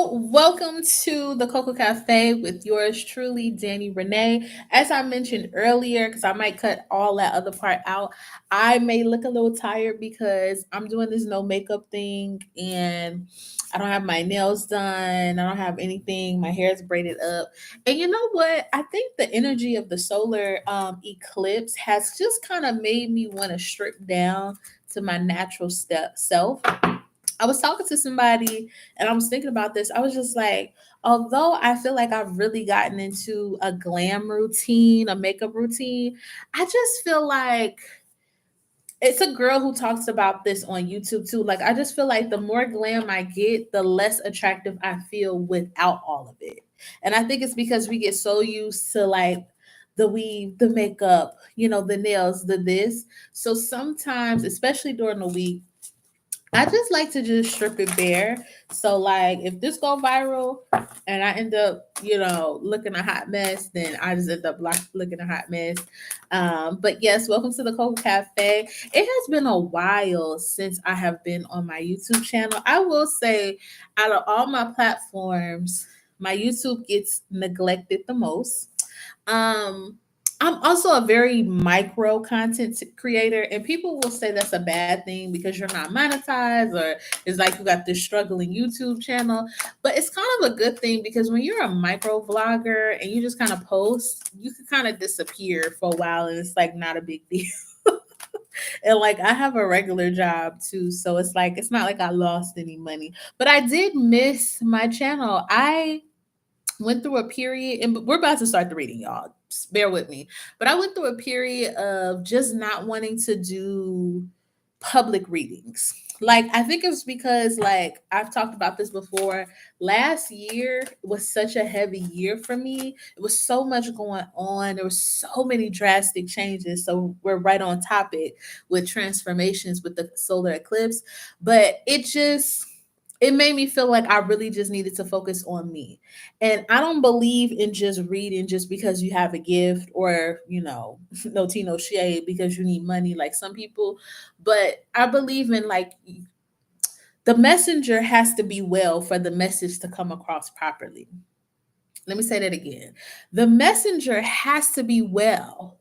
So, welcome to the Coco Cafe with yours truly, Danny Renee. As I mentioned earlier, because I might cut all that other part out, I may look a little tired because I'm doing this no makeup thing and I don't have my nails done. I don't have anything. My hair is braided up. And you know what? I think the energy of the solar eclipse has just kind of made me want to strip down to my natural self. I was talking to somebody and I was thinking about this. I was just like, although I feel like I've really gotten into a glam routine, a makeup routine, I just feel like it's a girl who talks about this on YouTube too. Like, I just feel like the more glam I get, the less attractive I feel without all of it. And I think it's because we get so used to like the weave, the makeup, the nails, the this. So sometimes, especially during the week, I just like to just strip it bare. So like if this go viral and I end up, looking a hot mess, then I just end up looking a hot mess. But yes, welcome to the Coco Cafe. It has been a while since I have been on my YouTube channel. I will say out of all my platforms, my YouTube gets neglected the most. Um, I'm also a very micro content creator, and people will say that's a bad thing because you're not monetized, or it's like you got this struggling YouTube channel. But it's kind of a good thing because when you're a micro vlogger and you just kind of post, you can kind of disappear for a while, and it's like not a big deal. And like I have a regular job too, so it's like it's not like I lost any money, but I did miss my channel. I went through a period, and we're about to start the reading, y'all. Bear with me. But I went through a period of just not wanting to do public readings. Like, I think it was because, like, I've talked about this before. Last year was such a heavy year for me. It was so much going on. There were so many drastic changes. So, we're right on topic with transformations with the solar eclipse. But it made me feel like I really just needed to focus on me. And I don't believe in just reading just because you have a gift or, no tea, no shade because you need money like some people. But I believe in like the messenger has to be well for the message to come across properly. Let me say that again. The messenger has to be well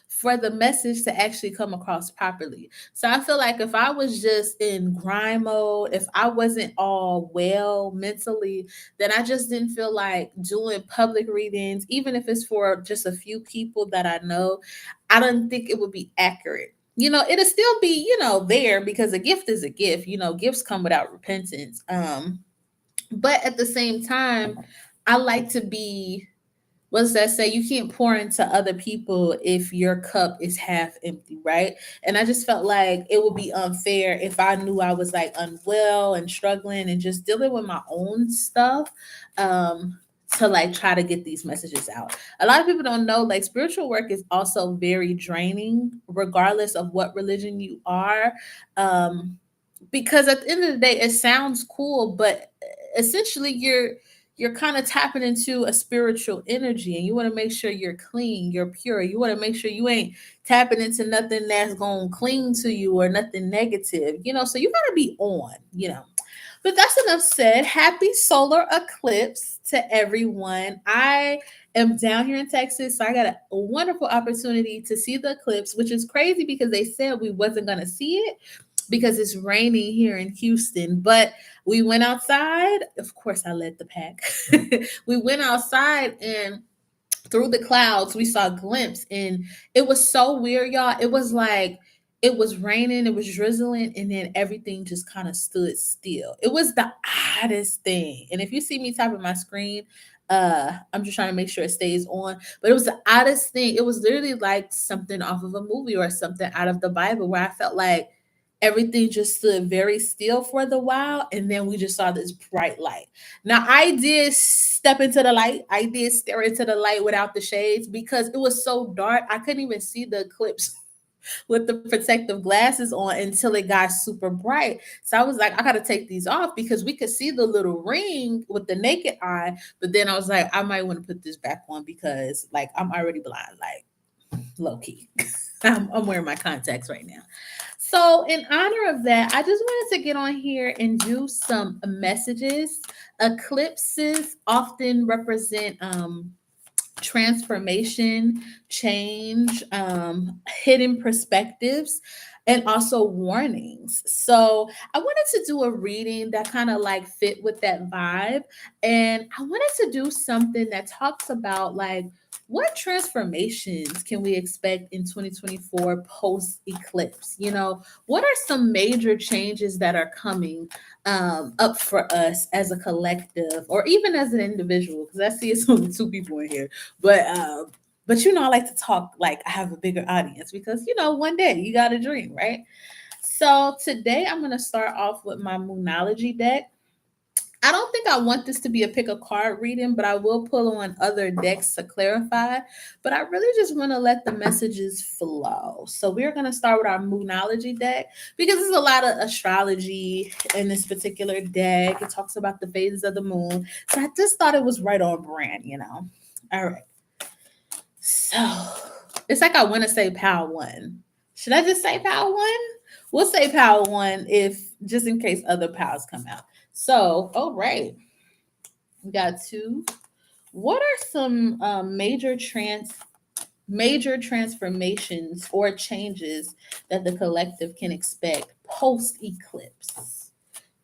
for the message to actually come across properly. So I feel like if I was just in grind mode, if I wasn't all well mentally, then I just didn't feel like doing public readings, even if it's for just a few people that I know. I don't think it would be accurate. It'll still be, there because a gift is a gift. Gifts come without repentance. But at the same time, I like to be, what does that say? You can't pour into other people if your cup is half empty, right? And I just felt like it would be unfair if I knew I was like unwell and struggling and just dealing with my own stuff. To like try to get these messages out. A lot of people don't know like spiritual work is also very draining, regardless of what religion you are. Um, because at the end of the day, it sounds cool, but essentially you're kind of tapping into a spiritual energy, and you want to make sure you're clean, you're pure. You want to make sure you ain't tapping into nothing that's going to cling to you or nothing negative, so you got to be on. But that's enough said. Happy solar eclipse to everyone. I am down here in Texas, so I got a wonderful opportunity to see the eclipse, which is crazy because they said we wasn't going to see it because it's raining here in Houston. But we went outside. Of course, I led the pack. We went outside and through the clouds, we saw a glimpse, and it was so weird, y'all. It was like it was raining, it was drizzling, and then everything just kind of stood still. It was the oddest thing. And if you see me typing my screen, I'm just trying to make sure it stays on. But it was the oddest thing. It was literally like something off of a movie or something out of the Bible where I felt like everything just stood very still for the while, and then we just saw this bright light. Now I did step into the light. I did stare into the light without the shades because it was so dark. I couldn't even see the eclipse with the protective glasses on until it got super bright. So I was like, I gotta take these off because we could see the little ring with the naked eye. But then I was like, I might want to put this back on because like I'm already blind, like low key. I'm wearing my contacts right now. So, in honor of that, I just wanted to get on here and do some messages. Eclipses often represent transformation, change, hidden perspectives, and also warnings. So I wanted to do a reading that kind of like fit with that vibe. And I wanted to do something that talks about like what transformations can we expect in 2024 post eclipse? You know, what are some major changes that are coming up for us as a collective or even as an individual? Because I see it's only two people in here, but you know, I like to talk like I have a bigger audience because you know, one day you got a dream, right? So today I'm gonna start off with my Moonology deck. I don't think I want this to be a pick a card reading, but I will pull on other decks to clarify. But I really just want to let the messages flow. So we're going to start with our Moonology deck because there's a lot of astrology in this particular deck. It talks about the phases of the moon. So I just thought it was right on brand, you know. All right. So it's like I want to say Power One. Should I just say Power One? We'll say Power One if just in case other powers come out. So, all right, we got two. What are some major transformations or changes that the collective can expect post eclipse?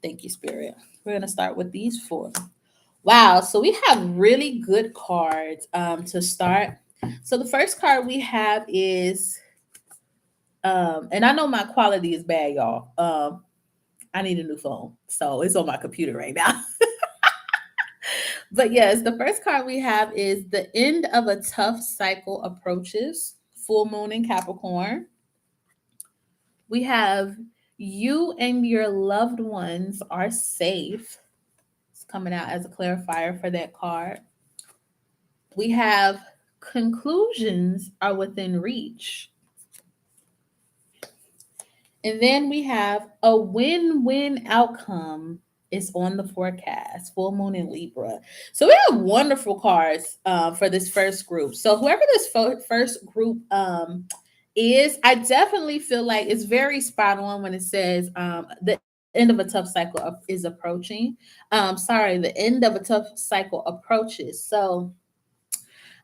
Thank you, Spirit. We're gonna start with these four. Wow, so we have really good cards to start. So the first card we have is, and I know my quality is bad, y'all. I need a new phone, so it's on my computer right now. But yes, the first card we have is the end of a tough cycle approaches, full moon in Capricorn. We have you and your loved ones are safe. It's coming out as a clarifier for that card. We have conclusions are within reach. And then we have a win win outcome is on the forecast, full moon in Libra. So we have wonderful cards for this first group. So whoever this first group is, I definitely feel like it's very spot on when it says the end of a tough cycle is approaching. Sorry, the end of a tough cycle approaches. So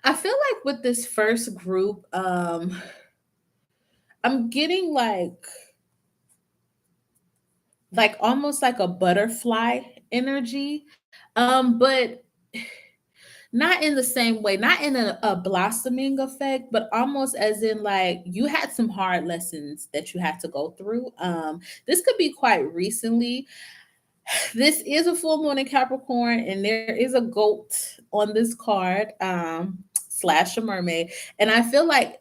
I feel like with this first group, I'm getting like almost like a butterfly energy, but not in the same way, not in a blossoming effect, but almost as in like you had some hard lessons that you had to go through. This could be quite recently. This is a full moon in Capricorn, and there is a goat on this card, slash a mermaid, and I feel like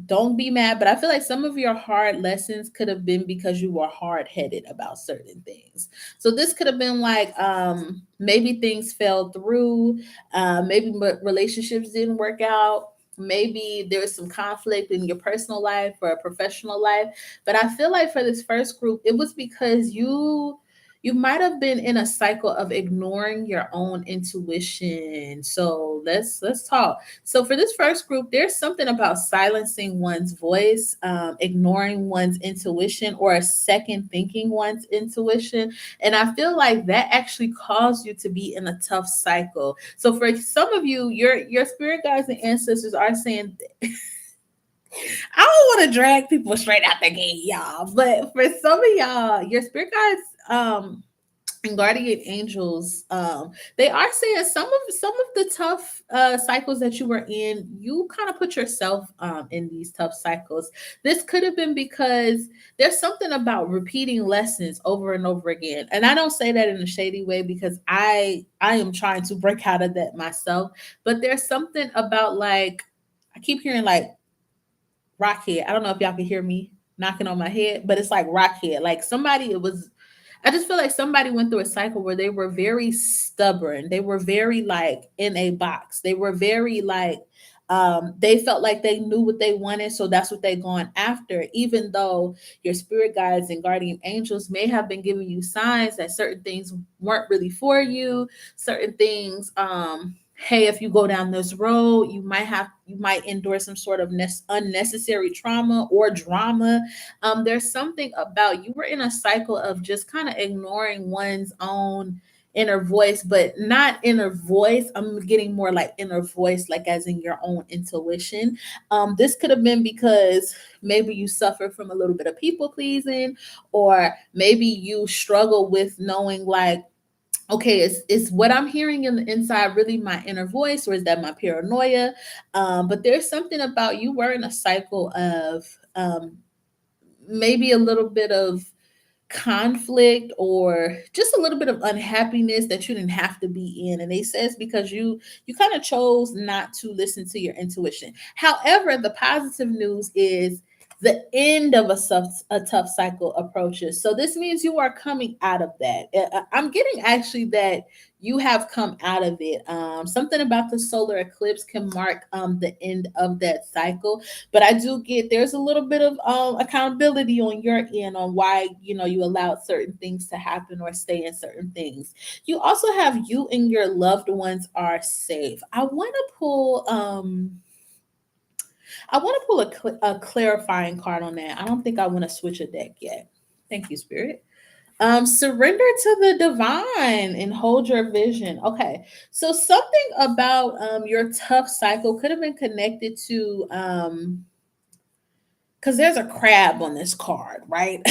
don't be mad, but I feel like some of your hard lessons could have been because you were hard headed about certain things. So this could have been like maybe things fell through, maybe relationships didn't work out. Maybe there was some conflict in your personal life or professional life. But I feel like for this first group, it was because you might have been in a cycle of ignoring your own intuition. So let's talk. So for this first group, there's something about silencing one's voice, ignoring one's intuition, or a second thinking one's intuition. And I feel like that actually caused you to be in a tough cycle. So for some of you, your spirit guides and ancestors are saying, I don't want to drag people straight out the gate, y'all. But for some of y'all, your spirit guides and guardian angels, they are saying some of the tough cycles that you were in, you kind of put yourself in these tough cycles. This could have been because there's something about repeating lessons over and over again, and I don't say that in a shady way because I am trying to break out of that myself. But there's something about like I keep hearing like rockhead. I don't know if y'all can hear me knocking on my head, but it's like rockhead. Like somebody, it was I just feel like somebody went through a cycle where they were very stubborn. They were very like in a box. They were very like they felt like they knew what they wanted, so that's what they gone after. Even though your spirit guides and guardian angels may have been giving you signs that certain things weren't really for you, certain things hey, if you go down this road, you might endure some sort of unnecessary trauma or drama. There's something about, you were in a cycle of just kind of ignoring one's own inner voice, but not inner voice. I'm getting more like inner voice, like as in your own intuition. This could have been because maybe you suffer from a little bit of people pleasing, or maybe you struggle with knowing like, okay, is what I'm hearing in the inside really my inner voice, or is that my paranoia? But there's something about, you were in a cycle of maybe a little bit of conflict, or just a little bit of unhappiness that you didn't have to be in, and they says because you kind of chose not to listen to your intuition. However, the positive news is the end of a tough cycle approaches, so this means you are coming out of that. I'm getting actually that you have come out of it. Something about the solar eclipse can mark the end of that cycle, but I do get there's a little bit of accountability on your end on why you allowed certain things to happen or stay in certain things. You also have, you and your loved ones are safe. I want to pull a clarifying card on that. I don't think I want to switch a deck yet. Thank you, Spirit. Surrender to the divine and hold your vision. Okay, so something about your tough cycle could have been connected to because there's a crab on this card, right?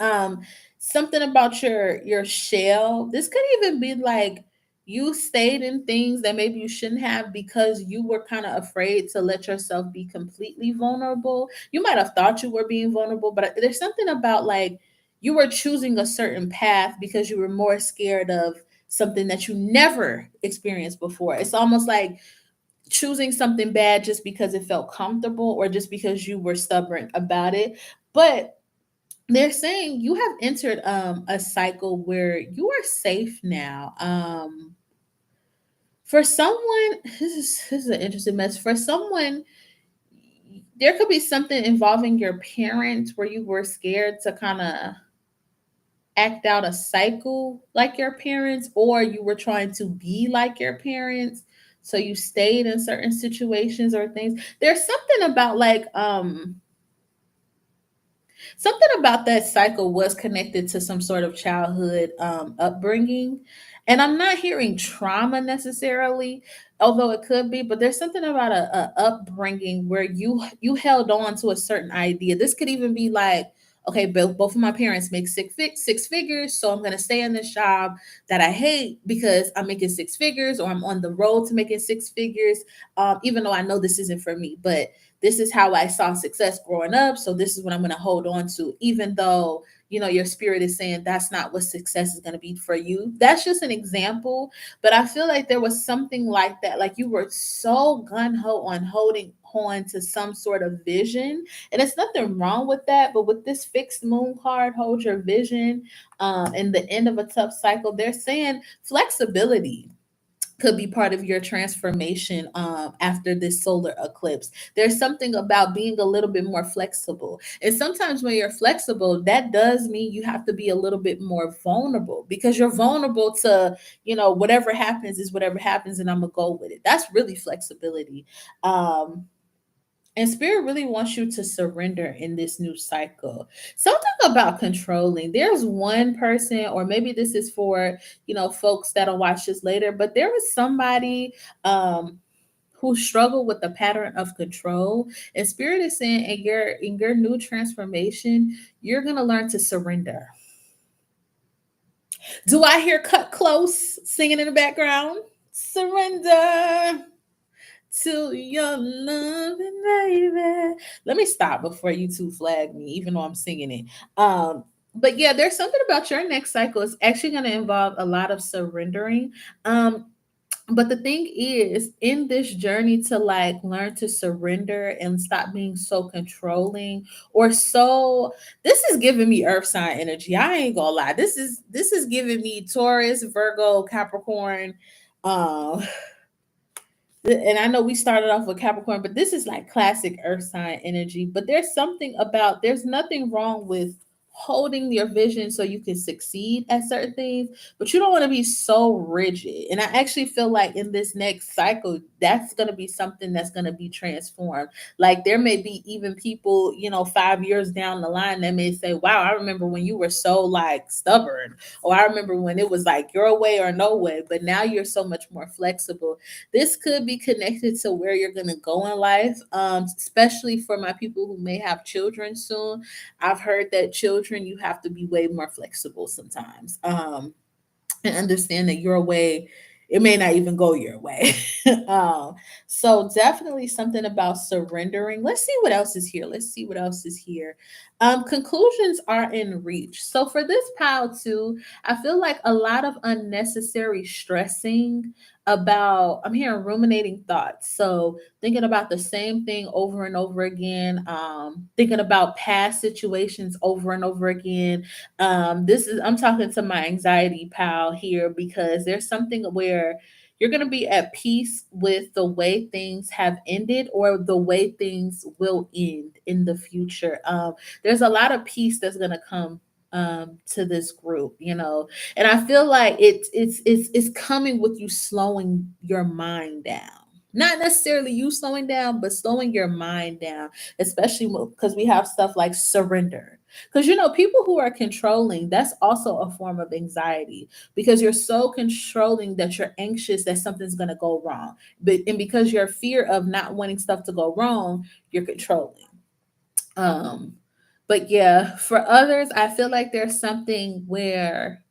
um, Something about your shell. This could even be like you stayed in things that maybe you shouldn't have because you were kind of afraid to let yourself be completely vulnerable. You might have thought you were being vulnerable, but there's something about like you were choosing a certain path because you were more scared of something that you never experienced before. It's almost like choosing something bad just because it felt comfortable or just because you were stubborn about it. But they're saying you have entered a cycle where you are safe now. For someone, this is an interesting message. For someone, there could be something involving your parents where you were scared to kind of act out a cycle like your parents, or you were trying to be like your parents, so you stayed in certain situations or things. There's something about like something about that cycle was connected to some sort of childhood upbringing. And I'm not hearing trauma necessarily, although it could be, but there's something about a upbringing where you held on to a certain idea. This could even be like, okay, both of my parents make six figures, so I'm going to stay in this job that I hate because I'm making six figures, or I'm on the road to making six figures, even though I know this isn't for me. But this is how I saw success growing up. So this is what I'm going to hold on to, even though, your spirit is saying that's not what success is going to be for you. That's just an example. But I feel like there was something like that. Like you were so gun ho on holding on to some sort of vision. And it's nothing wrong with that. But with this fixed moon card, hold your vision, and the end of a tough cycle, they're saying flexibility could be part of your transformation after this solar eclipse. There's something about being a little bit more flexible. And sometimes when you're flexible, that does mean you have to be a little bit more vulnerable, because you're vulnerable to, whatever happens is whatever happens, and I'm going to go with it. That's really flexibility. And spirit really wants you to surrender in this new cycle. Something about controlling. There's one person, or maybe this is for, folks that'll watch this later, but there was somebody who struggled with the pattern of control. And spirit is saying in your new transformation, you're gonna learn to surrender. Do I hear Cut Close singing in the background? Surrender to your loving, baby. Let me stop before you two flag me, even though I'm singing it. But yeah, there's something about your next cycle. It's actually going to involve a lot of surrendering. But the thing is, in this journey to like learn to surrender and stop being so controlling or so, this is giving me earth sign energy. I ain't gonna lie. This is giving me Taurus, Virgo, Capricorn. Um, and I know we started off with Capricorn, but this is like classic earth sign energy. But there's something about, there's nothing wrong with holding your vision so you can succeed at certain things, but you don't want to be so rigid. And I actually feel like in this next cycle, that's going to be something that's going to be transformed. Like there may be even people, 5 years down the line that may say, wow, I remember when you were so like stubborn, or I remember when it was like your way or no way, but now you're so much more flexible. This could be connected to where you're going to go in life, especially for my people who may have children soon. I've heard that children, you have to be way more flexible sometimes, and understand that your way, it may not even go your way. um, so definitely something about surrendering. Let's see what else is here. Let's see what else is here. Conclusions are in reach. So for this pile too, I feel like a lot of unnecessary stressing about, I'm hearing ruminating thoughts. So thinking about the same thing over and over again, thinking about past situations over and over again. This is, I'm talking to my anxiety pal here, because there's something where you're going to be at peace with the way things have ended or the way things will end in the future. There's a lot of peace that's going to come to this group, and I feel like it's coming with you slowing your mind down. Not necessarily you slowing down, but slowing your mind down, especially because we have stuff like surrender. Because people who are controlling, that's also a form of anxiety, because you're so controlling that you're anxious that something's going to go wrong. And because your fear of not wanting stuff to go wrong, you're controlling. Um, but yeah, for others, I feel like there's something where,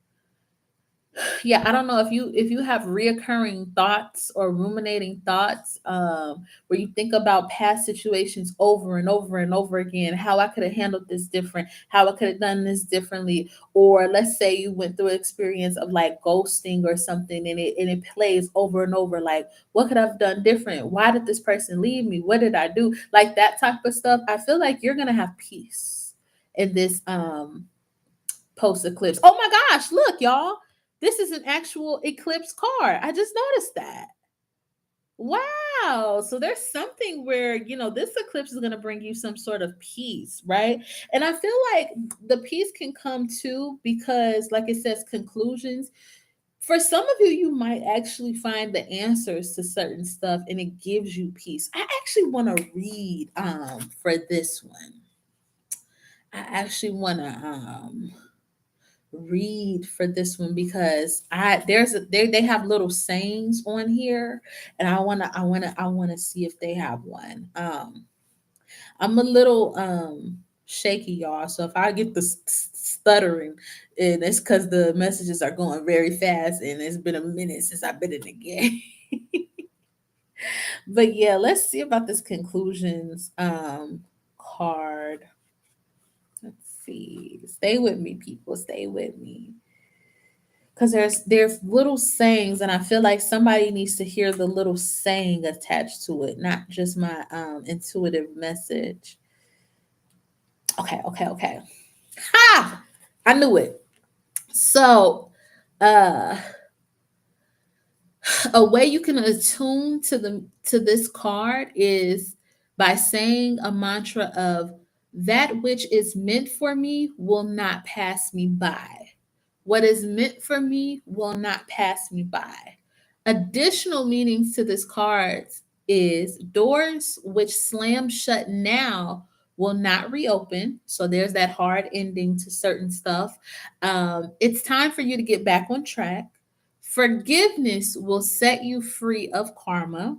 yeah, I don't know if you have reoccurring thoughts or ruminating thoughts, where you think about past situations over and over and over again, how I could have handled this different, how I could have done this differently. Or let's say you went through an experience of like ghosting or something, and it plays over and over, like what could I've done different, why did this person leave me, what did I do, like that type of stuff. I feel like you're gonna have peace in this post eclipse. Oh my gosh, look, y'all. This is an actual eclipse card. I just noticed that. Wow. So there's something where, this eclipse is going to bring you some sort of peace, right? And I feel like the peace can come too because, like it says, conclusions. For some of you, you might actually find the answers to certain stuff and it gives you peace. I actually want to read for this one. I actually want to read for this one because they have little sayings on here, and I want to see if they have one. I'm a little shaky, y'all, so if I get the stuttering, and it's because the messages are going very fast and it's been a minute since I've been in the game. But yeah, let's see about this conclusions card. Let's see. Stay with me, people. Stay with me. Because there's little sayings, and I feel like somebody needs to hear the little saying attached to it, not just my intuitive message. Okay, okay, okay. Ha! I knew it. So, uh a way you can attune to this card is by saying a mantra of, that which is meant for me will not pass me by. What is meant for me will not pass me by. Additional meanings to this card is, doors which slam shut now will not reopen. So there's that hard ending to certain stuff. It's time for you to get back on track. Forgiveness will set you free of karma.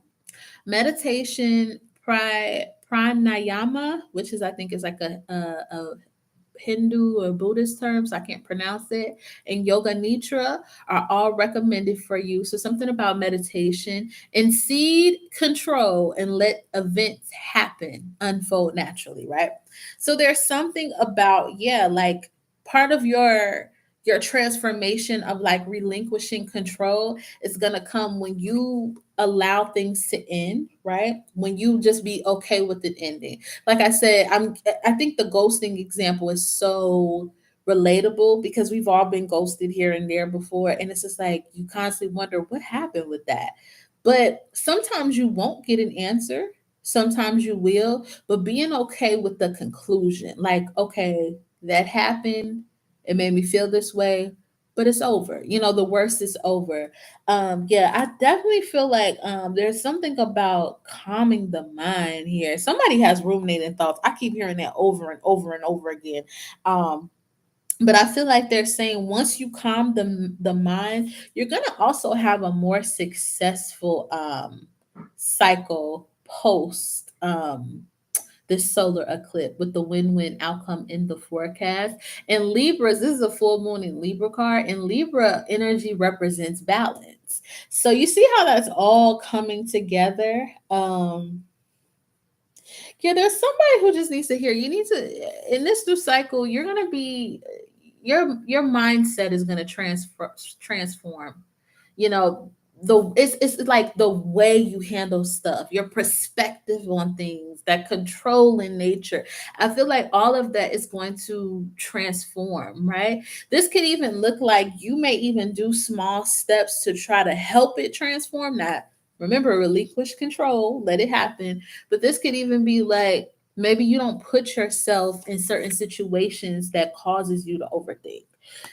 Meditation, pranayama, which is, I think, is like a Hindu or Buddhist terms, I can't pronounce it, and yoga nidra are all recommended for you. So something about meditation and seed control, and let events happen, unfold naturally, right? So there's something about, yeah, like part of your transformation of like relinquishing control is going to come when you allow things to end, right? When you just be okay with it ending. Like I said, I think the ghosting example is so relatable because we've all been ghosted here and there before, and it's just like you constantly wonder what happened with that. But sometimes you won't get an answer, sometimes you will, but being okay with the conclusion, like, okay, that happened. It made me feel this way, but it's over. The worst is over. Yeah, I definitely feel like there's something about calming the mind here. Somebody has ruminating thoughts. I keep hearing that over and over and over again. Um, but I feel like they're saying once you calm the mind, you're gonna also have a more successful cycle post this solar eclipse with the win-win outcome in the forecast. And Libras, this is a full moon in Libra card, and Libra energy represents balance. So you see how that's all coming together. Yeah, there's somebody who just needs to hear. You need to in this new cycle, you're gonna be your mindset is gonna transform. You know, it's like the way you handle stuff, your perspective on things, that control in nature. I feel like all of that is going to transform, right? This could even look like you may even do small steps to try to help it transform. Not remember, relinquish control, let it happen. But this could even be like maybe you don't put yourself in certain situations that causes you to overthink.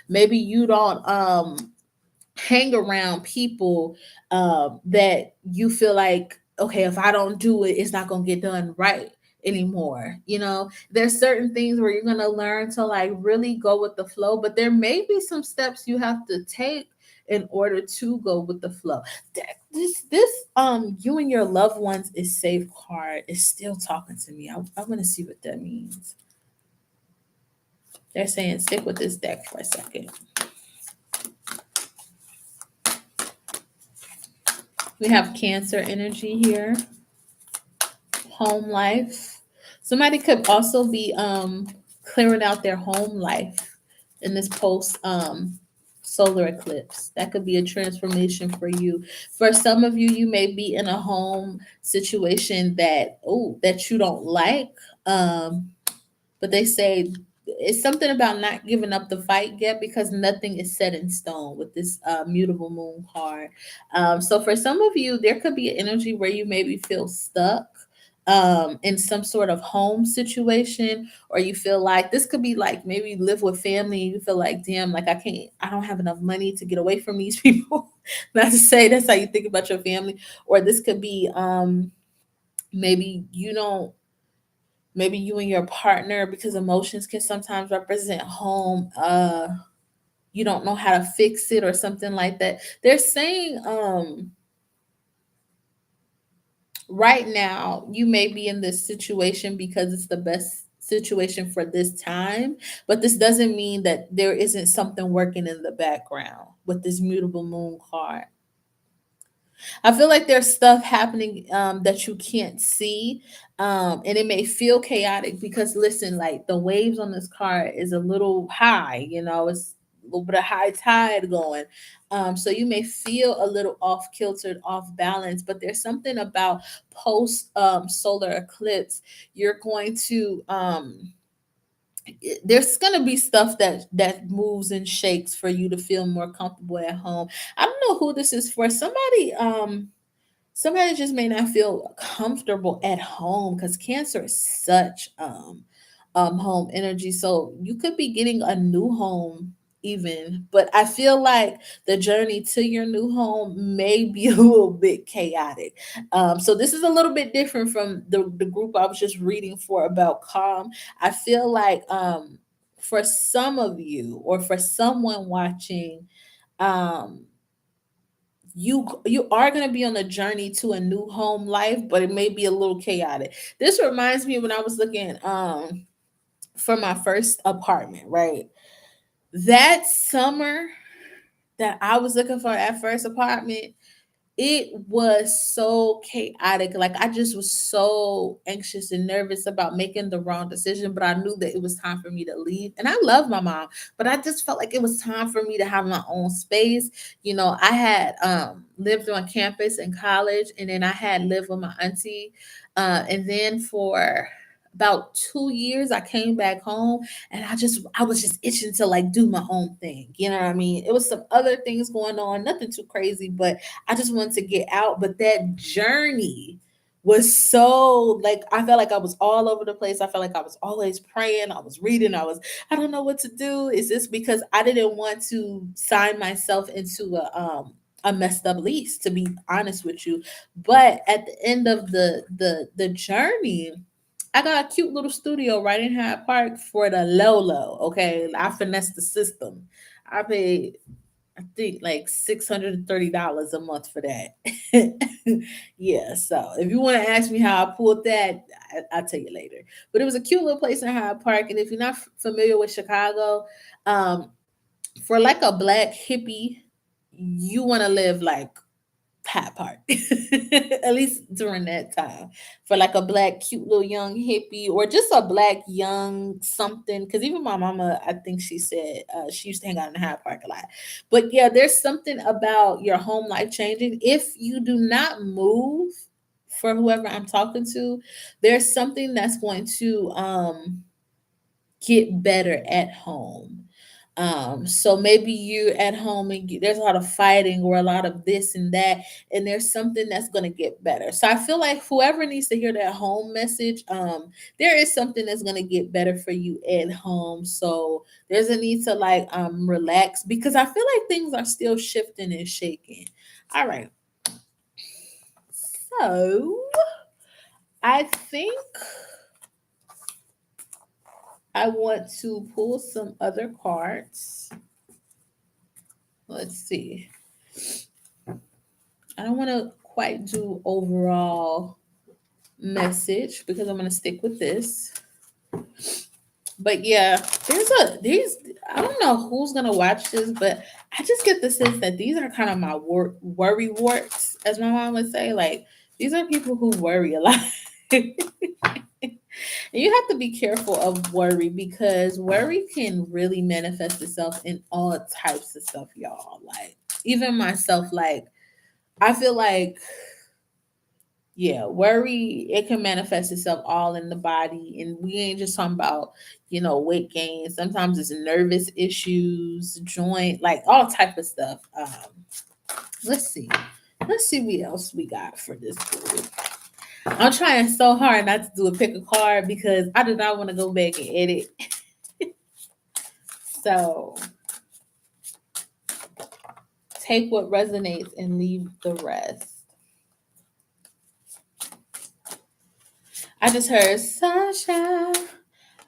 Maybe you don't hang around people that you feel like, okay, if I don't do it, it's not going to get done right anymore. There's certain things where you're going to learn to like really go with the flow, but there may be some steps you have to take in order to go with the flow. This you and your loved ones is safe card is still talking to me. I want to see what that means. They're saying stick with this deck for a second. We have Cancer energy here, home life. Somebody could also be clearing out their home life in this post solar eclipse. That could be a transformation for you. For some of you, you may be in a home situation that you don't like. But they say it's something about not giving up the fight yet, because nothing is set in stone with this mutable moon card. So for some of you, there could be an energy where you maybe feel stuck in some sort of home situation, or you feel like this could be like maybe you live with family and you feel like, damn, like I don't have enough money to get away from these people. Not to say that's how you think about your family. Or this could be maybe you don't maybe you and your partner, because emotions can sometimes represent home, you don't know how to fix it or something like that. They're saying right now you may be in this situation because it's the best situation for this time, but this doesn't mean that there isn't something working in the background with this mutable moon card. I feel like there's stuff happening that you can't see, and it may feel chaotic because listen, like the waves on this card is a little high. It's a little bit of high tide going. So you may feel a little off kiltered, off balance, but there's something about post solar eclipse. You're going to there's gonna be stuff that moves and shakes for you to feel more comfortable at home. I don't know who this is for. Somebody just may not feel comfortable at home because Cancer is such home energy. So you could be getting a new home even, but I feel like the journey to your new home may be a little bit chaotic. So this is a little bit different from the group I was just reading for about calm. I feel like for some of you or for someone watching, um you are going to be on a journey to a new home life, but it may be a little chaotic. This reminds me when I was looking for my first apartment, right? That summer that I was looking for that first apartment, it was so chaotic. Like I just was so anxious and nervous about making the wrong decision, but I knew that it was time for me to leave. And I love my mom, but I just felt like it was time for me to have my own space. I had lived on campus in college, and then I had lived with my auntie. And then for about 2 years I came back home, and I was just itching to like do my own thing. You know what I mean? It was some other things going on, nothing too crazy, but I just wanted to get out. But that journey was so like I felt like I was all over the place. I felt like I was always praying, I was reading, I don't know what to do. Is this because I didn't want to sign myself into a messed up lease, to be honest with you. But at the end of the journey, I got a cute little studio right in Hyde Park for the low low. Okay, I finessed the system. I paid, I think, like $630 a month for that. Yeah, so if you want to ask me how I pulled that, I'll tell you later. But it was a cute little place in Hyde Park, and if you're not familiar with Chicago, um, for like a black hippie, you want to live like Hyde Park, at least during that time, for like a black, cute little young hippie, or just a black young something. Because even my mama, I think she said she used to hang out in Hyde Park a lot. But yeah, there's something about your home life changing if you do not move. For whoever I'm talking to, there's something that's going to get better at home. So maybe you're at home and there's a lot of fighting or a lot of this and that, and there's something that's going to get better. So I feel like whoever needs to hear that home message, there is something that's going to get better for you at home. So there's a need to like relax, because I feel like things are still shifting and shaking. All right. So I think I want to pull some other cards. Let's see. I don't want to quite do overall message because I'm going to stick with this. But yeah, these I don't know who's going to watch this, but I just get the sense that these are kind of my worry warts, as my mom would say. Like, these are people who worry a lot. And you have to be careful of worry, because worry can really manifest itself in all types of stuff, y'all. Like, even myself, like, I feel like, yeah, worry, it can manifest itself all in the body. And we ain't just talking about, weight gain. Sometimes it's nervous issues, joint, like all type of stuff. Let's see. Let's see what else we got for this group. I'm trying so hard not to do a pick a card because I do not want to go back and edit. So take what resonates and leave the rest. I just heard sunshine.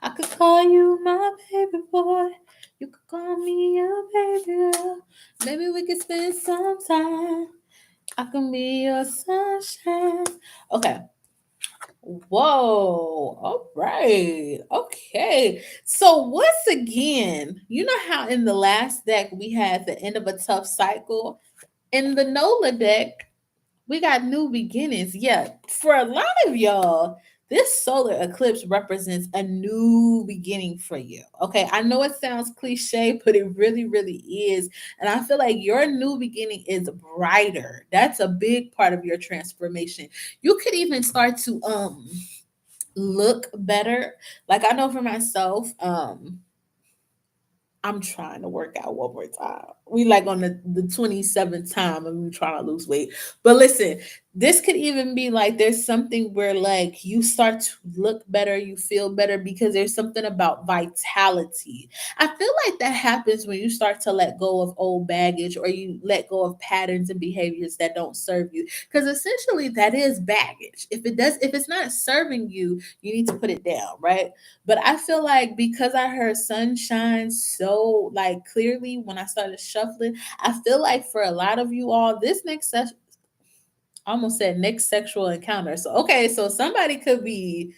I could call you my baby boy. You could call me your baby girl. Maybe we could spend some time. I can be your sunshine. Okay. Whoa. All right. Okay. So once again, you know how in the last deck we had the end of a tough cycle? In the NOLA deck, we got new beginnings. Yeah, for a lot of y'all, this solar eclipse represents a new beginning for you. Okay, I know it sounds cliche, but it really, really is. And I feel like your new beginning is brighter. That's a big part of your transformation. You could even start to look better. Like, I know for myself, I'm trying to work out one more time. We like on the 27th time and we trying to lose weight. But listen, this could even be like there's something where like you start to look better, you feel better, because there's something about vitality. I feel like that happens when you start to let go of old baggage, or you let go of patterns and behaviors that don't serve you. Because essentially that is baggage. If it's not serving you, you need to put it down, right? But I feel like because I heard sunshine so like clearly when I started shuffling, I feel like for a lot of you all, this next session, almost said next sexual encounter. So okay, so somebody could be,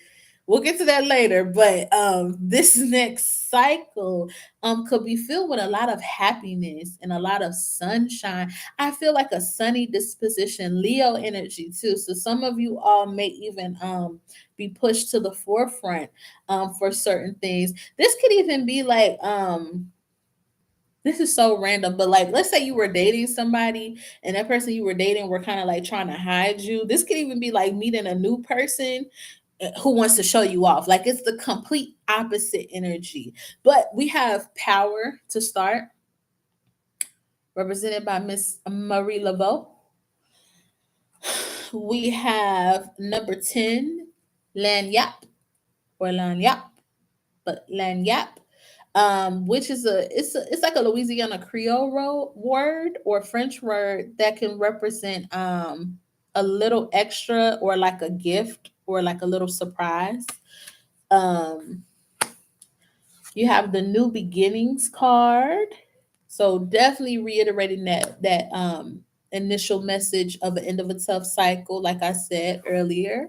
we'll get to that later, but this next cycle could be filled with a lot of happiness and a lot of sunshine. I feel like a sunny disposition, Leo energy too. So some of you all may even be pushed to the forefront for certain things. This could even be like this is so random, but like, let's say you were dating somebody and that person you were dating were kind of like trying to hide you. This could even be like meeting a new person who wants to show you off. Like, it's the complete opposite energy. But we have power to start, represented by Miss Marie Laveau. We have number 10, Lanyap or Lanyap, but Lanyap, which is it's like a Louisiana Creole word or French word that can represent a little extra or like a gift or like a little surprise. Um, you have the New Beginnings card. So definitely reiterating that initial message of the end of a tough cycle, like I said earlier.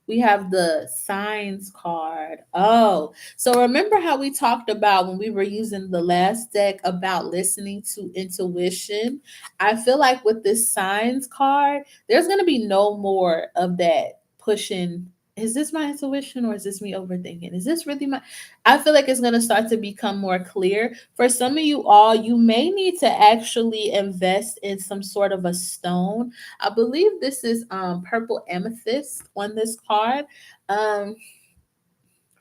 We have the signs card. Oh, so remember how we talked about when we were using the last deck about listening to intuition? I feel like with this signs card, there's going to be no more of that pushing. Is this my intuition or is this me overthinking? Is this really my? I feel like it's going to start to become more clear. For some of you all, you may need to actually invest in some sort of a stone. I believe this is purple amethyst on this card. Um,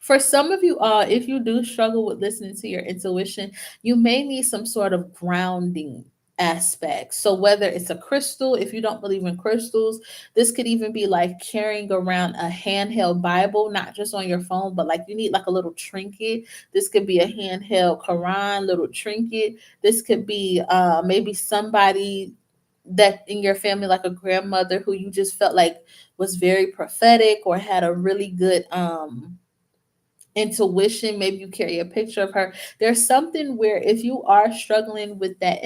for some of you all, if you do struggle with listening to your intuition, you may need some sort of grounding aspect. So whether it's a crystal, if you don't believe in crystals, this could even be like carrying around a handheld Bible, not just on your phone, but like you need like a little trinket. This could be a handheld Quran, little trinket. This could be maybe somebody that in your family, like a grandmother who you just felt like was very prophetic or had a really good intuition. Maybe you carry a picture of her. There's something where if you are struggling with that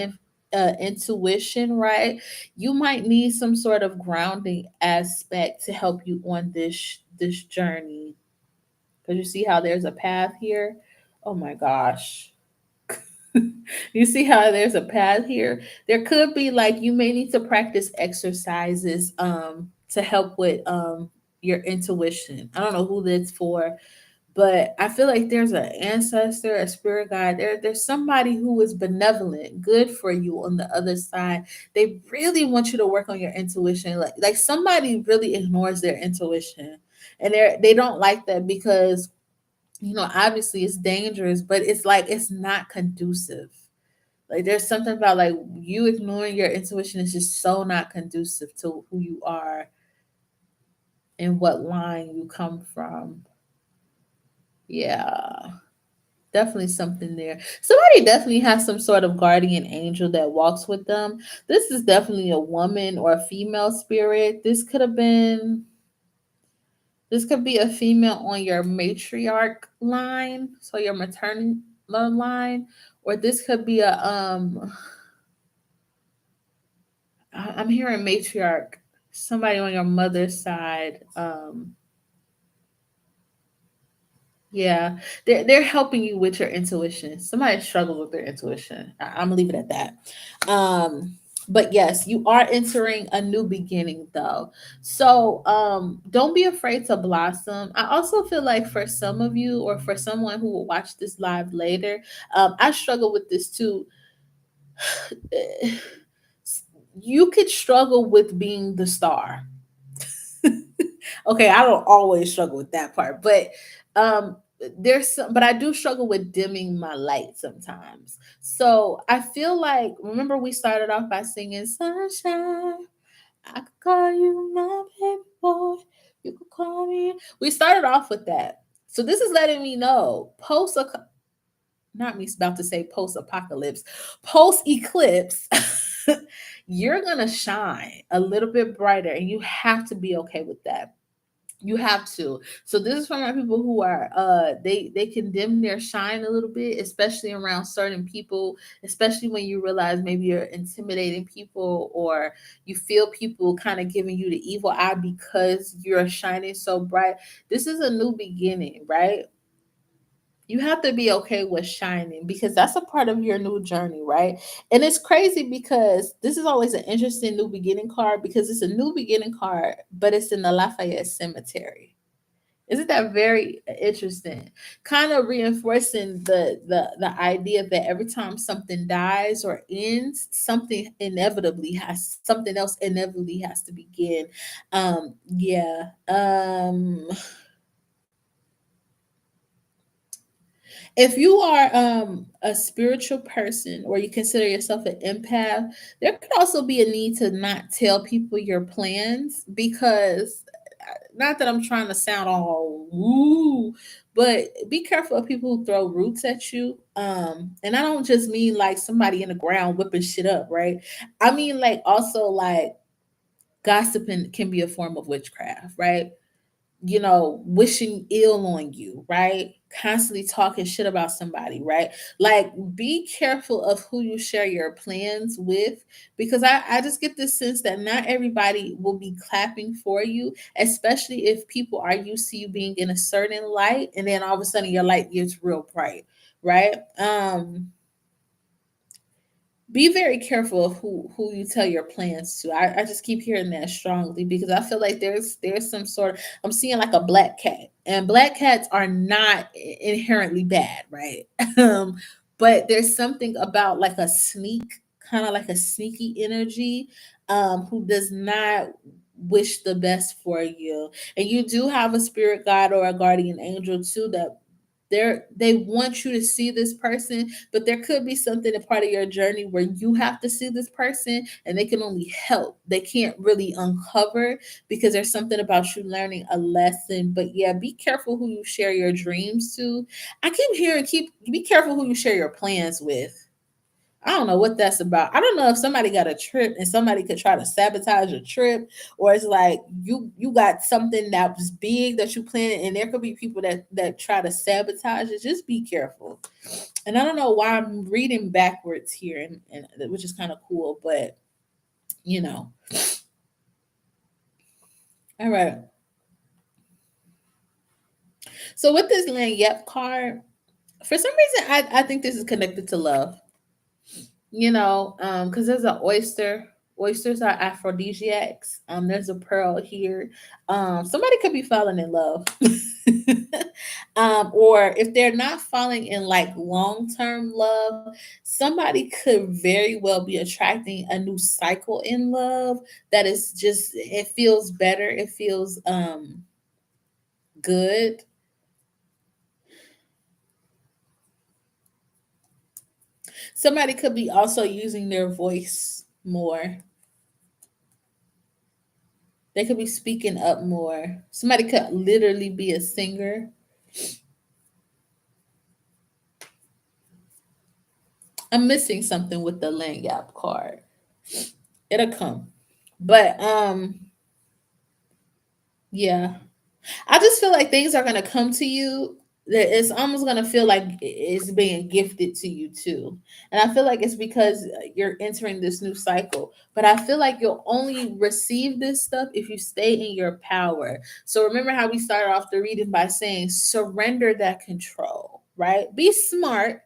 intuition, right, you might need some sort of grounding aspect to help you on this journey. Because you see how there's a path here. Oh my gosh. You see how there's a path here. There could be like you may need to practice exercises to help with your intuition. I don't know who that's for, but I feel like there's an ancestor, a spirit guide. There's somebody who is benevolent, good for you on the other side. They really want you to work on your intuition. Like somebody really ignores their intuition. And they don't like that because obviously it's dangerous, but it's like it's not conducive. Like there's something about like you ignoring your intuition is just so not conducive to who you are and what line you come from. Yeah. Definitely something there. Somebody definitely has some sort of guardian angel that walks with them. This is definitely a woman or a female spirit. This could be a female on your matriarch line, so your maternal line, or this could be I'm hearing matriarch, somebody on your mother's side. Yeah, they're helping you with your intuition. Somebody struggles with their intuition. I'm gonna leave it at that. But yes, you are entering a new beginning though. So don't be afraid to blossom. I also feel like for some of you or for someone who will watch this live later, I struggle with this too. You could struggle with being the star. Okay, I don't always struggle with that part, but but I do struggle with dimming my light sometimes. So I feel like remember we started off by singing Sunshine. I could call you my baby boy. You could call me. We started off with that. So this is letting me know not me about to say post apocalypse, post eclipse. You're gonna shine a little bit brighter, and you have to be okay with that. You have to. So this is for my people who are they condemn their shine a little bit, especially around certain people, especially when you realize maybe you're intimidating people or you feel people kind of giving you the evil eye because you're shining so bright. This is a new beginning, right? You have to be okay with shining because that's a part of your new journey, right? And it's crazy because this is always an interesting new beginning card because it's a new beginning card, but it's in the Lafayette Cemetery. Isn't that very interesting? Kind of reinforcing the idea that every time something dies or ends, something else inevitably has to begin. Yeah. If you are a spiritual person or you consider yourself an empath, there could also be a need to not tell people your plans because not that I'm trying to sound all woo, but be careful of people who throw roots at you. And I don't just mean like somebody in the ground whipping shit up, right? I mean like also like gossiping can be a form of witchcraft, right? Wishing ill on you, right? Constantly talking shit about somebody, right? Like, be careful of who you share your plans with because I just get this sense that not everybody will be clapping for you, especially if people are used to you being in a certain light and then all of a sudden your light gets real bright, right? Be very careful of who you tell your plans to. I just keep hearing that strongly because I feel like there's some sort of I'm seeing like a black cat. And black cats are not inherently bad, right? But there's something about like a sneak, kind of like a sneaky energy, who does not wish the best for you. And you do have a spirit guide or a guardian angel too that they want you to see this person, but there could be something a part of your journey where you have to see this person and they can only help. They can't really uncover because there's something about you learning a lesson. But yeah, be careful who you share your dreams to. I keep hearing keep be careful who you share your plans with. I don't know what that's about. I don't know if somebody got a trip and somebody could try to sabotage your trip, or it's like you got something that was big that you planned, and there could be people that try to sabotage it. Just be careful. And I don't know why I'm reading backwards here, and which is kind of cool, but you know. All right. So with this land yep card, for some reason I think this is connected to love. Because there's an oyster. Oysters are aphrodisiacs. There's a pearl here. Somebody could be falling in love. Or if they're not falling in like long-term love, somebody could very well be attracting a new cycle in love that is just it feels better. It feels good. Somebody could be also using their voice more. They could be speaking up more. Somebody could literally be a singer. I'm missing something with the land gap card. It'll come. But yeah. I just feel like things are gonna come to you. That it's almost gonna feel like it's being gifted to you too, and I feel like it's because you're entering this new cycle. But I feel like you'll only receive this stuff if you stay in your power. So remember how we started off the reading by saying surrender that control, right? Be smart,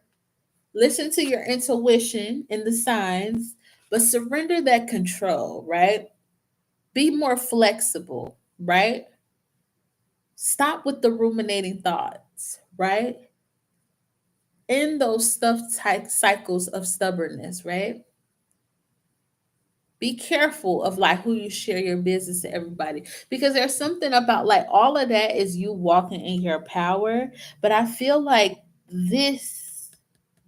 listen to your intuition and the signs, but surrender that control, right? Be more flexible, right? Stop with the ruminating thoughts, right? In those stuff type cycles of stubbornness, right? Be careful of like who you share your business to everybody because there's something about like all of that is you walking in your power, but I feel like this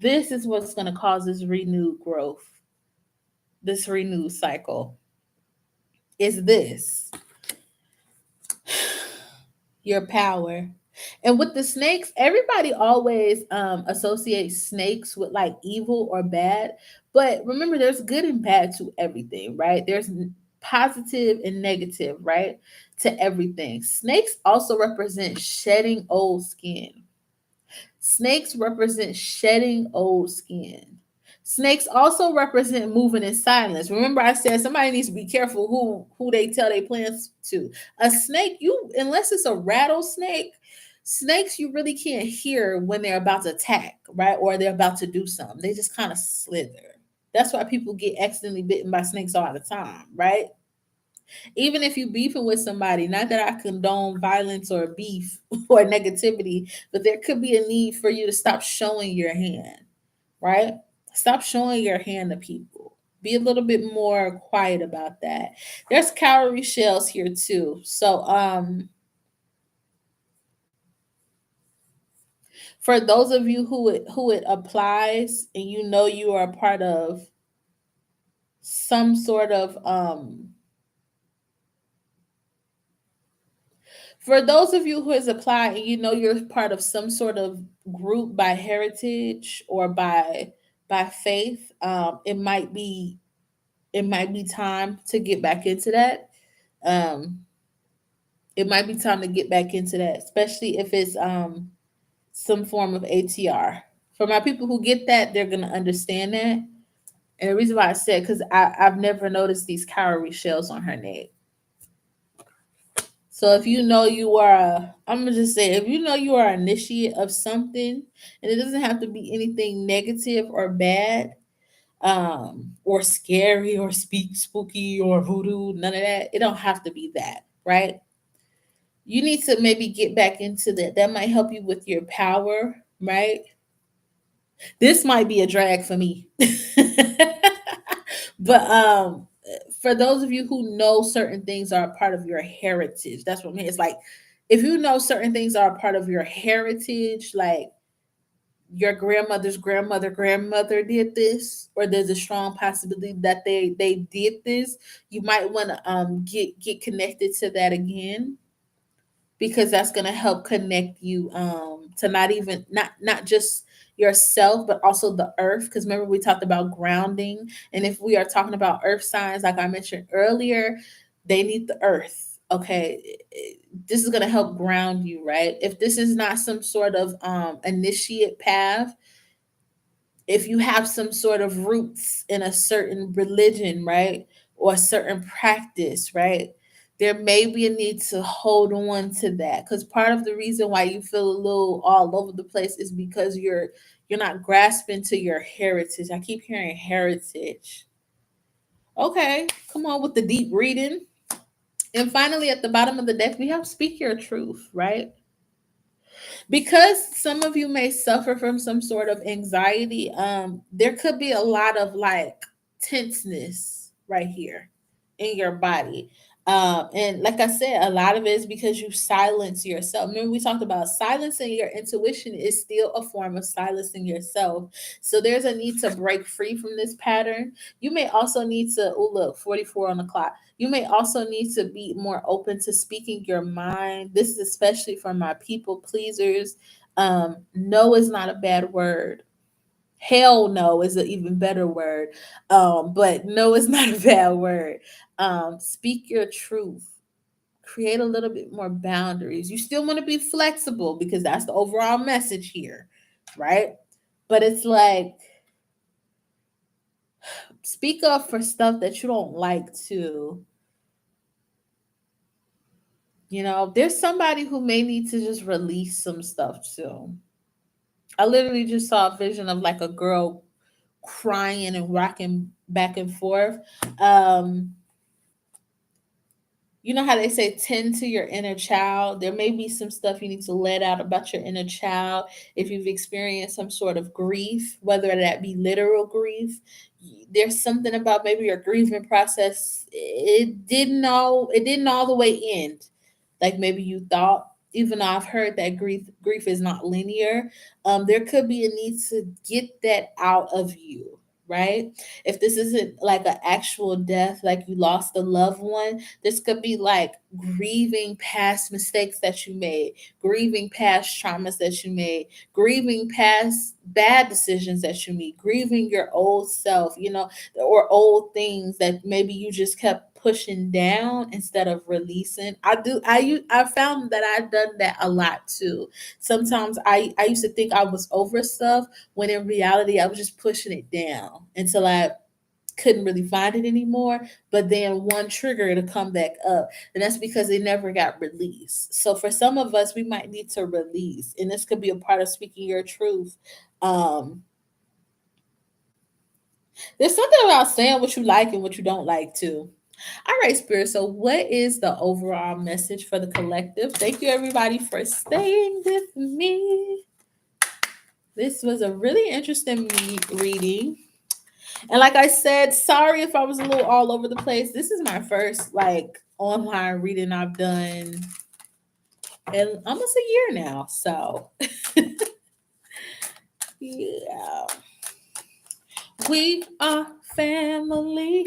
is what's going to cause this renewed growth, this renewed cycle. Is this your power? And with the snakes, everybody always associates snakes with like evil or bad. But remember, there's good and bad to everything, right? There's positive and negative, right? To everything. Snakes also represent shedding old skin. Snakes represent shedding old skin. Snakes also represent moving in silence. Remember, I said somebody needs to be careful who they tell their plans to. A snake, you unless it's a rattlesnake, snakes you really can't hear when they're about to attack, right? Or they're about to do something. They just kind of slither. That's why people get accidentally bitten by snakes all the time, right? Even if you beefing with somebody, not that I condone violence or beef or negativity, but there could be a need for you to stop showing your hand, right? Stop showing your hand to people. Be a little bit more quiet about that. There's cowrie shells here too. So For those of you who it applies, and you know you are a part of some sort of for those of you who has applied and you know you're part of some sort of group by heritage or by faith, it might be time to get back into that. Um, it might be time to get back into that, especially if it's some form of ATR. For my people who get that, they're gonna understand that. And the reason why I said, because I've never noticed these cowrie shells on her neck. So if you know you are, I'm gonna just say, if you know you are an initiate of something, and it doesn't have to be anything negative or bad, or scary or spooky or voodoo, none of that. It don't have to be that, right? You need to maybe get back into that. That might help you with your power, right? This might be a drag for me. But for those of you who know certain things are a part of your heritage, that's what I mean. It's like if you know certain things are a part of your heritage, like your grandmother's grandmother did this, or there's a strong possibility that they did this, you might want to get connected to that again, because that's going to help connect you to not just yourself but also the earth, because remember we talked about grounding, and if we are talking about earth signs like I mentioned earlier, they need the earth. Okay, this is going to help ground you, right? If this is not some sort of initiate path, if you have some sort of roots in a certain religion, right, or a certain practice, right, there may be a need to hold on to that, because part of the reason why you feel a little all over the place is because you're not grasping to your heritage. I keep hearing heritage. Okay, come on with the deep reading. And finally, at the bottom of the deck, we have speak your truth, right? Because some of you may suffer from some sort of anxiety, there could be a lot of like tenseness right here in your body. And like I said, a lot of it is because you silence yourself. Remember, we talked about silencing your intuition is still a form of silencing yourself. So there's a need to break free from this pattern. You may also need to, oh, look, 44 on the clock. You may also need to be more open to speaking your mind. This is especially for my people pleasers. No is not a bad word. Hell no is an even better word. But no is not a bad word. Speak your truth. Create a little bit more boundaries. You still want to be flexible because that's the overall message here, right? But it's like speak up for stuff that you don't like to. There's somebody who may need to just release some stuff too. I literally just saw a vision of like a girl crying and rocking back and forth. Um, you know how they say tend to your inner child? There may be some stuff you need to let out about your inner child if you've experienced some sort of grief, whether that be literal grief. There's something about maybe your grieving process. It didn't all the way end like maybe you thought. Even though I've heard that grief is not linear, there could be a need to get that out of you, right? If this isn't like an actual death, like you lost a loved one, this could be like grieving past mistakes that you made, grieving past traumas that you made, grieving past bad decisions that you made, grieving your old self, or old things that maybe you just kept pushing down instead of releasing. I found that I've done that a lot too. Sometimes I used to think I was over stuff when in reality I was just pushing it down until I couldn't really find it anymore. But then one trigger to come back up, and that's because it never got released. So for some of us, we might need to release, and this could be a part of speaking your truth. Um, there's something about saying what you like and what you don't like too. All right, Spirit. So, what is the overall message for the collective? Thank you, everybody, for staying with me. This was a really interesting reading. And like I said, sorry if I was a little all over the place. This is my first like online reading I've done in almost a year now. So Yeah. We are family.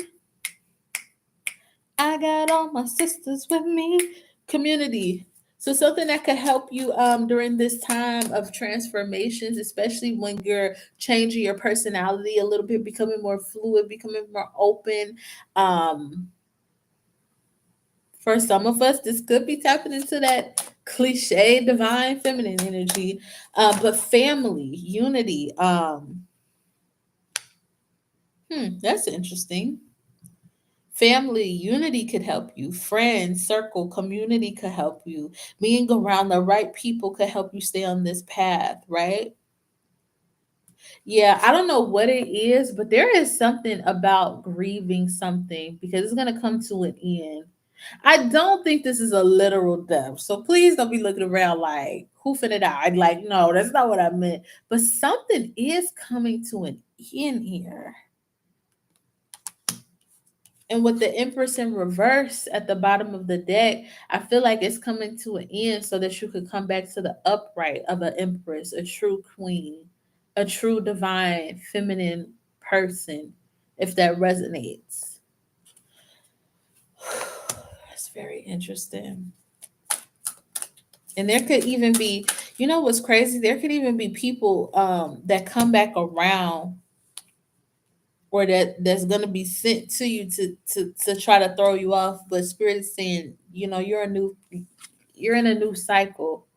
I got all my sisters with me. Community. So something that could help you during this time of transformations, especially when you're changing your personality a little bit, becoming more fluid, becoming more open. Um, for some of us, this could be tapping into that cliche divine feminine energy, but family, unity. That's interesting. Family, unity could help you. Friends, circle, community could help you. Being around the right people could help you stay on this path, right? Yeah, I don't know what it is, but there is something about grieving something because it's going to come to an end. I don't think this is a literal death. So please don't be looking around like, who finna die? Like, no, that's not what I meant. But something is coming to an end here. And with the Empress in reverse at the bottom of the deck, I feel like it's coming to an end so that you could come back to the upright of an Empress, a true queen, a true divine feminine person, if that resonates. That's very interesting. And there could even be, you know what's crazy? There could even be people that come back around or that's gonna be sent to you to try to throw you off, but spirit is saying, you know, you're in a new cycle.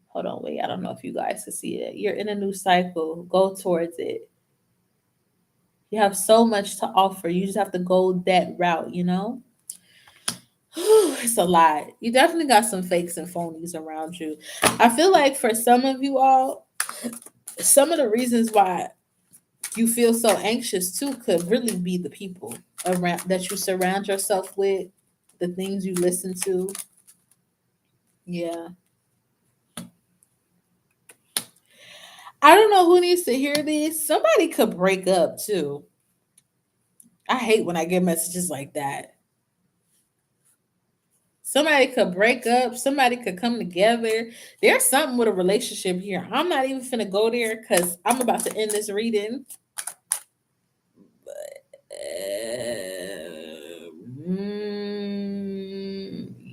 Hold on, wait, I don't know if you guys can see it. You're in a new cycle. Go towards it. You have so much to offer. You just have to go that route, you know? It's a lot. You definitely got some fakes and phonies around you. I feel like for some of you all, some of the reasons why you feel so anxious too could really be the people around that you surround yourself with, the things you listen to. Yeah. I don't know who needs to hear this. Somebody could break up too. I hate when I get messages like that. Somebody could break up, somebody could come together. There's something with a relationship here. I'm not even finna go there because I'm about to end this reading.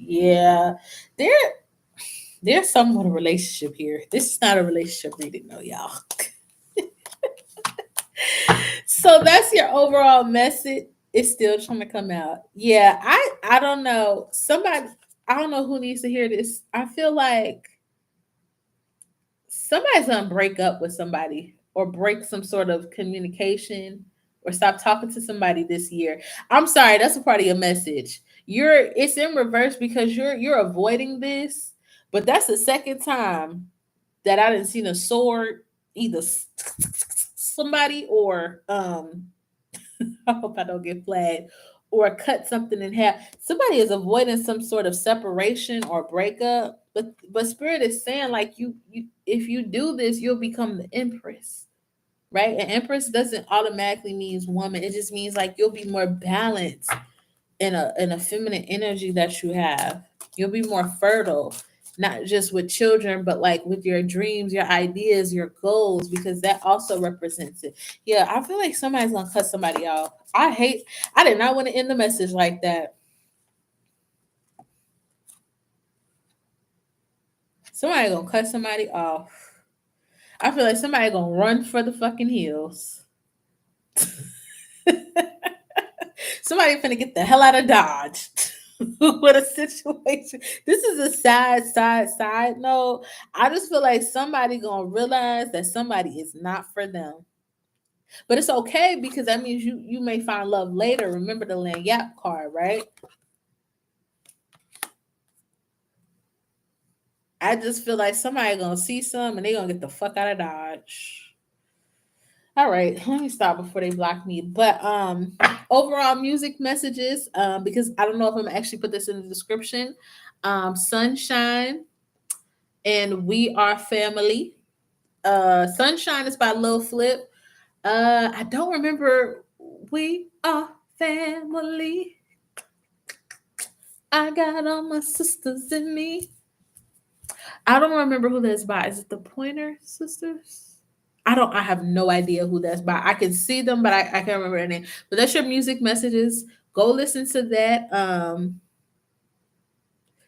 Yeah. There there's some with a relationship here. This is not a relationship reading though, y'all. So that's your overall message. It's still trying to come out. Yeah, I don't know. Somebody, I don't know who needs to hear this. I feel like somebody's gonna break up with somebody or break some sort of communication or stop talking to somebody this year. I'm sorry, that's a part of your message. It's in reverse because you're avoiding this, but that's the second time that I didn't seen a sword either somebody or I hope I don't get flagged or cut something in half. Somebody is avoiding some sort of separation or breakup, but spirit is saying like you if you do this, you'll become the empress, right? An empress doesn't automatically means woman. It just means like you'll be more balanced in a feminine energy that you have. You'll be more fertile, not just with children, but like with your dreams, your ideas, your goals, because that also represents it. Yeah, I feel like somebody's gonna cut somebody off. I did not want to end the message like that. Somebody gonna cut somebody off. I feel like somebody gonna run for the fucking hills. Somebody finna get the hell out of Dodge. With a situation. This is a side note. I just feel like somebody gonna realize that somebody is not for them. But it's okay because that means you may find love later. Remember the land yap card, right? I just feel like somebody gonna see some and they gonna get the fuck out of Dodge. All right, let me stop before they block me. But overall music messages, because I don't know if I'm gonna actually put this in the description. Sunshine and We Are Family. Sunshine is by Lil Flip. I don't remember. We are family. I got all my sisters in me. I don't remember who that's by. Is it the Pointer Sisters? I have no idea who that's by. I can see them, but I can't remember their name. But that's your music messages. Go listen to that.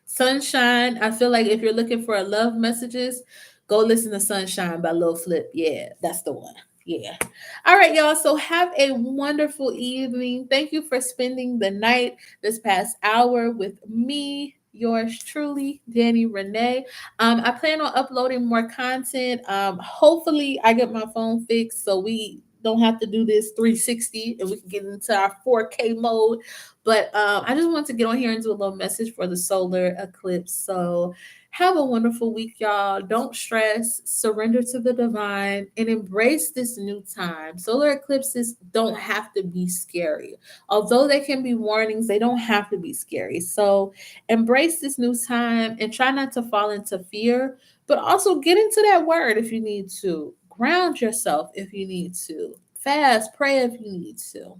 Sunshine. I feel like if you're looking for a love messages, go listen to Sunshine by Lil Flip. Yeah, that's the one. Yeah. All right, y'all. So have a wonderful evening. Thank you for spending the night this past hour with me, yours truly, Danny Renee. I plan on uploading more content. Hopefully, I get my phone fixed so we don't have to do this 360 and we can get into our 4K mode. But I just want to get on here and do a little message for the solar eclipse. So have a wonderful week, y'all. Don't stress, surrender to the divine, and embrace this new time. Solar eclipses don't have to be scary. Although they can be warnings, they don't have to be scary. So embrace this new time and try not to fall into fear, but also get into that word if you need to. Ground yourself if you need to. Fast, pray if you need to.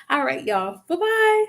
All right, y'all. Bye bye.